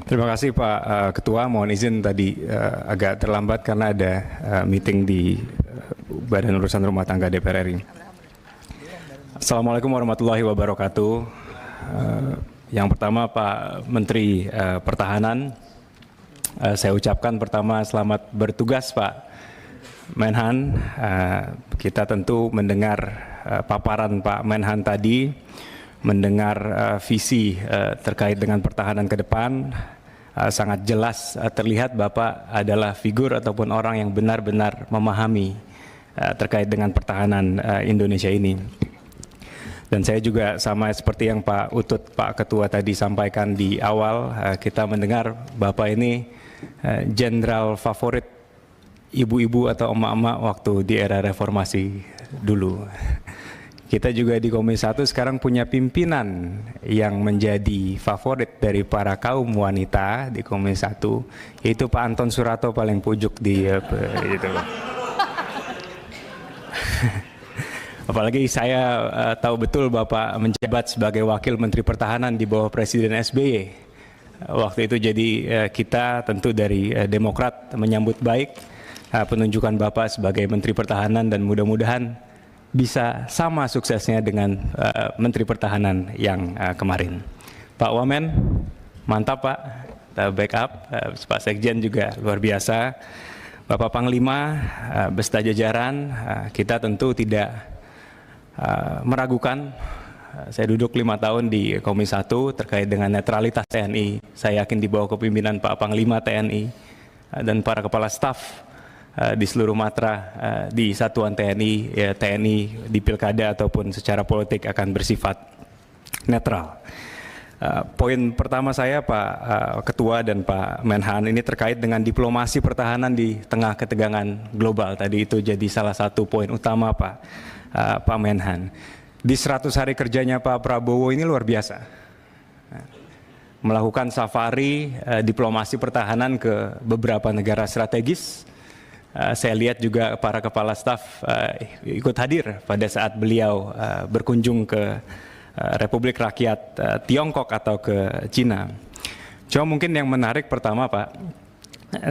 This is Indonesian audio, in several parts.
Terima kasih Pak Ketua. Mohon izin tadi agak terlambat karena ada meeting di Badan Urusan Rumah Tangga DPR RI. Assalamualaikum warahmatullahi wabarakatuh. Yang pertama Pak Menteri Pertahanan, saya ucapkan pertama selamat bertugas Pak Menhan. Kita tentu mendengar paparan Pak Menhan tadi, mendengar visi terkait dengan pertahanan ke depan. Sangat jelas terlihat Bapak adalah figur ataupun orang yang benar-benar memahami terkait dengan pertahanan Indonesia ini. Dan saya juga sama seperti yang Pak Utut, Pak Ketua tadi sampaikan di awal, kita mendengar Bapak ini jenderal favorit ibu-ibu atau emak-emak waktu di era reformasi dulu. Kita juga di Komisi 1 sekarang punya pimpinan yang menjadi favorit dari para kaum wanita di Komisi 1, yaitu Pak Anton Surato paling pucuk di itu. Apalagi saya tahu betul Bapak menjabat sebagai Wakil Menteri Pertahanan di bawah Presiden SBY. Waktu itu jadi kita tentu dari Demokrat menyambut baik penunjukan Bapak sebagai Menteri Pertahanan dan mudah-mudahan bisa sama suksesnya dengan Menteri Pertahanan yang kemarin. Pak Wamen, mantap Pak, backup, Pak Sekjen juga luar biasa. Bapak Panglima, beserta jajaran, kita tentu tidak meragukan. Saya duduk 5 tahun di Komisi 1 terkait dengan netralitas TNI. Saya yakin di bawah kepemimpinan Pak Panglima TNI dan para kepala staf di seluruh matra di satuan TNI, ya, TNI di pilkada ataupun secara politik akan bersifat netral. Poin pertama saya Pak Ketua dan Pak Menhan ini terkait dengan diplomasi pertahanan di tengah ketegangan global. Tadi itu jadi salah satu poin utama Pak Menhan. Di 100 hari kerjanya Pak Prabowo ini luar biasa. Melakukan safari diplomasi pertahanan ke beberapa negara strategis. Saya lihat juga para kepala staf ikut hadir pada saat beliau berkunjung ke Republik Rakyat Tiongkok atau ke Cina. Cuma mungkin yang menarik pertama Pak,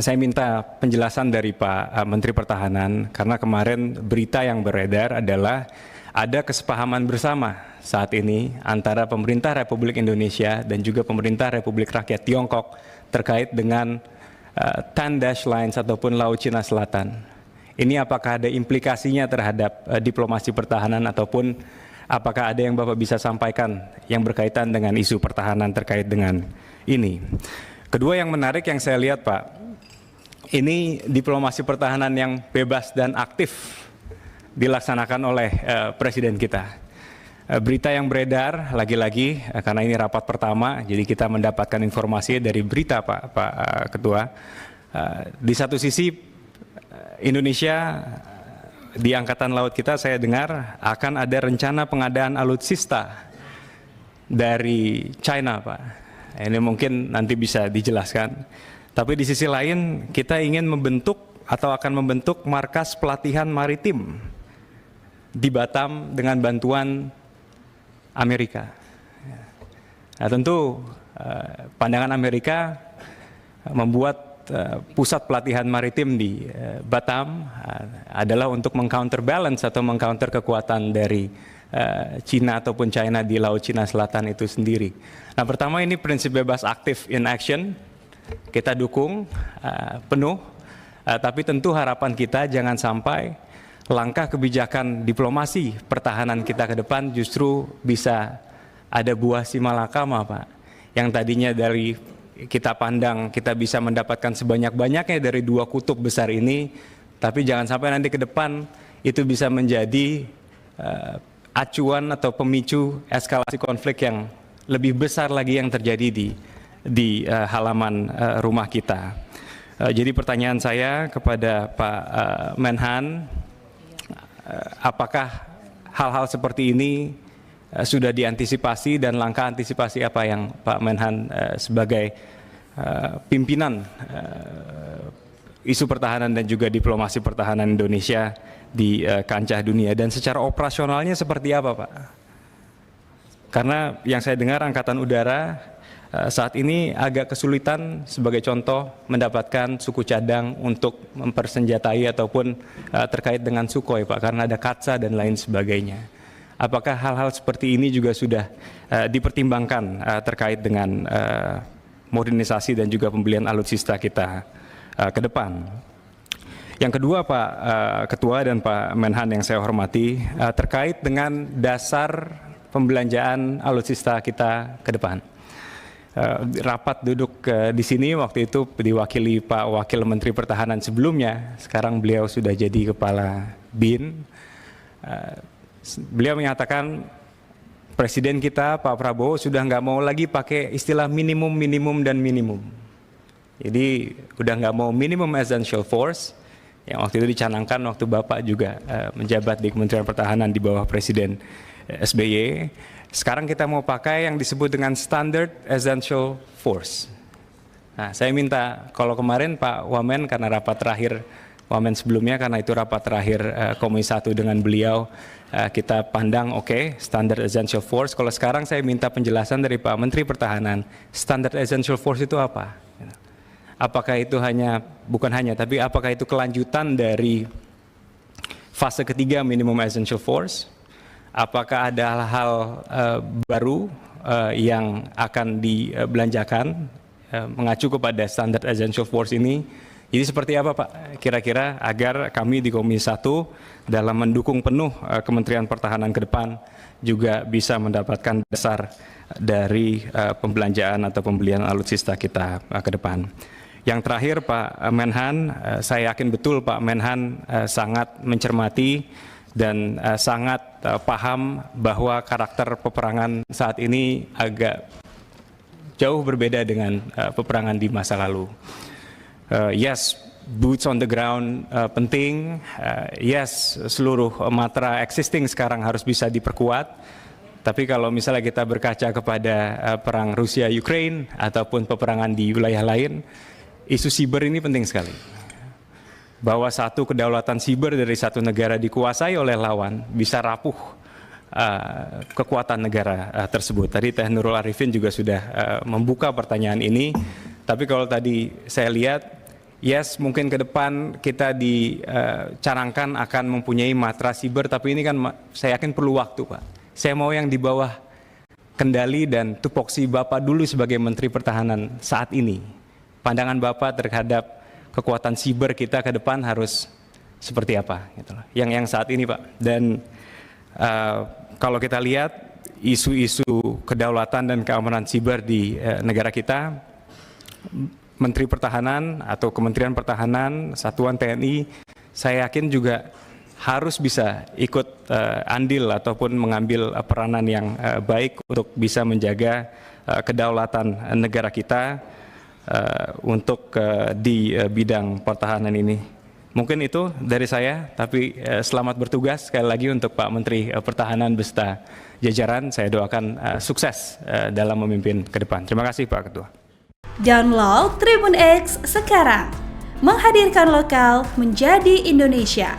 saya minta penjelasan dari Pak Menteri Pertahanan karena kemarin berita yang beredar adalah ada kesepahaman bersama saat ini antara pemerintah Republik Indonesia dan juga pemerintah Republik Rakyat Tiongkok terkait dengan 10 dash lines ataupun Laut Cina Selatan. Ini apakah ada implikasinya terhadap diplomasi pertahanan ataupun apakah ada yang Bapak bisa sampaikan yang berkaitan dengan isu pertahanan terkait dengan ini. Kedua yang menarik yang saya lihat Pak, ini diplomasi pertahanan yang bebas dan aktif dilaksanakan oleh Presiden kita. Berita yang beredar lagi-lagi karena ini rapat pertama, jadi kita mendapatkan informasi dari berita Pak Ketua. Di satu sisi Indonesia di Angkatan Laut kita saya dengar akan ada rencana pengadaan alutsista dari China Pak. Ini mungkin nanti bisa dijelaskan. Tapi di sisi lain kita ingin membentuk atau akan membentuk markas pelatihan maritim di Batam dengan bantuan Amerika. Nah, tentu pandangan Amerika membuat pusat pelatihan maritim di Batam adalah untuk meng-counterbalance atau meng-counter kekuatan dari Cina ataupun China di Laut Cina Selatan itu sendiri. Nah, pertama ini prinsip bebas aktif in action, kita dukung penuh, tapi tentu harapan kita jangan sampai langkah kebijakan diplomasi pertahanan kita ke depan justru bisa ada buah simalakama Pak. Yang tadinya dari kita pandang kita bisa mendapatkan sebanyak-banyaknya dari dua kutub besar ini, tapi jangan sampai nanti ke depan itu bisa menjadi acuan atau pemicu eskalasi konflik yang lebih besar lagi yang terjadi di halaman rumah kita. Jadi pertanyaan saya kepada Pak Menhan, apakah hal-hal seperti ini sudah diantisipasi dan langkah antisipasi apa yang Pak Menhan sebagai pimpinan isu pertahanan dan juga diplomasi pertahanan Indonesia di kancah dunia, dan secara operasionalnya seperti apa Pak? Karena yang saya dengar Angkatan Udara saat ini agak kesulitan sebagai contoh mendapatkan suku cadang untuk mempersenjatai ataupun terkait dengan Sukhoi Pak, karena ada Katsa dan lain sebagainya. Apakah hal-hal seperti ini juga sudah dipertimbangkan terkait dengan modernisasi dan juga pembelian alutsista kita ke depan? Yang kedua Pak Ketua dan Pak Menhan yang saya hormati, terkait dengan dasar pembelanjaan alutsista kita ke depan. Rapat duduk di sini waktu itu diwakili Pak Wakil Menteri Pertahanan sebelumnya, sekarang beliau sudah jadi Kepala BIN. Beliau menyatakan Presiden kita Pak Prabowo sudah nggak mau lagi pakai istilah minimum, minimum, dan minimum. Jadi udah nggak mau minimum essential force, yang waktu itu dicanangkan waktu Bapak juga menjabat di Kementerian Pertahanan di bawah Presiden SBY. Sekarang kita mau pakai yang disebut dengan Standard Essential Force. Nah, saya minta, kalau kemarin Pak Wamen karena rapat terakhir, Wamen sebelumnya karena itu rapat terakhir Komisi 1 dengan beliau, kita pandang oke, Standard Essential Force. Kalau sekarang saya minta penjelasan dari Pak Menteri Pertahanan, Standard Essential Force itu apa? Apakah itu tapi apakah itu kelanjutan dari fase ketiga Minimum Essential Force? Apakah ada hal-hal baru yang akan dibelanjakan mengacu kepada Standard Essential Force ini? Jadi seperti apa Pak kira-kira agar kami di Komisi 1 dalam mendukung penuh Kementerian Pertahanan ke depan juga bisa mendapatkan dasar dari pembelanjaan atau pembelian alutsista kita ke depan. Yang terakhir Pak Menhan, saya yakin betul Pak Menhan sangat mencermati dan sangat paham bahwa karakter peperangan saat ini agak jauh berbeda dengan peperangan di masa lalu. Yes, boots on the ground penting, yes, seluruh matra existing sekarang harus bisa diperkuat, tapi kalau misalnya kita berkaca kepada perang Rusia-Ukraine ataupun peperangan di wilayah lain, isu siber ini penting sekali. Bahwa satu kedaulatan siber dari satu negara dikuasai oleh lawan bisa rapuh kekuatan negara tersebut. Tadi Teh Nurul Arifin juga sudah membuka pertanyaan ini, tapi kalau tadi saya lihat, yes mungkin ke depan kita dicanangkan akan mempunyai matra siber, tapi ini kan saya yakin perlu waktu Pak. Saya mau yang di bawah kendali dan tupoksi Bapak dulu sebagai Menteri Pertahanan saat ini. Pandangan Bapak terhadap kekuatan siber kita ke depan harus seperti apa, gitu loh. Yang saat ini Pak. Dan kalau kita lihat isu-isu kedaulatan dan keamanan siber di negara kita, Menteri Pertahanan atau Kementerian Pertahanan, Satuan TNI, saya yakin juga harus bisa ikut andil ataupun mengambil peranan yang baik untuk bisa menjaga kedaulatan negara kita untuk di bidang pertahanan ini. Mungkin itu dari saya, tapi selamat bertugas sekali lagi untuk Pak Menteri Pertahanan beserta jajaran. Saya doakan sukses dalam memimpin ke depan. Terima kasih Pak Ketua. Download Tribun X sekarang, menghadirkan lokal menjadi Indonesia.